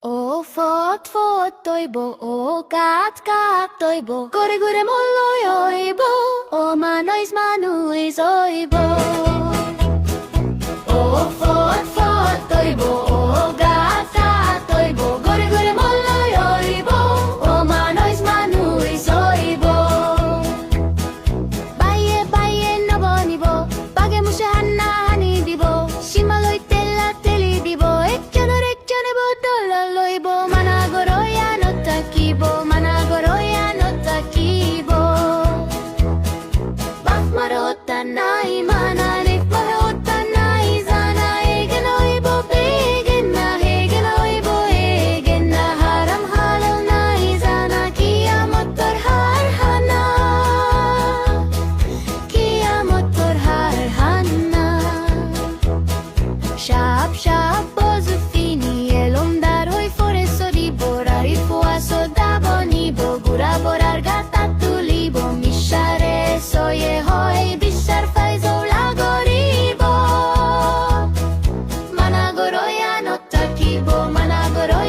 O fot fot toibo, o kat toibo, gore gore molloy oibo, o manois oibo. O fot fot toibo, o kat toibo, gore gore molloy oibo, o manois oibo. Baye nobo nibo, bage mushe hani dibo, shimaloy teli dibo, ekjone bo dolaloibo, managoroya no takibo. Bak marota nai manarif marota nai zana egen oibo begen na haram halal nai zana kiamotor har hana. Shap bozu fini elom dar hoi fore sodi borari fuaso daboni bo gura borar gata tulibo mishare soye hoi bishar faizo lagoribo managoroya no takibo managoro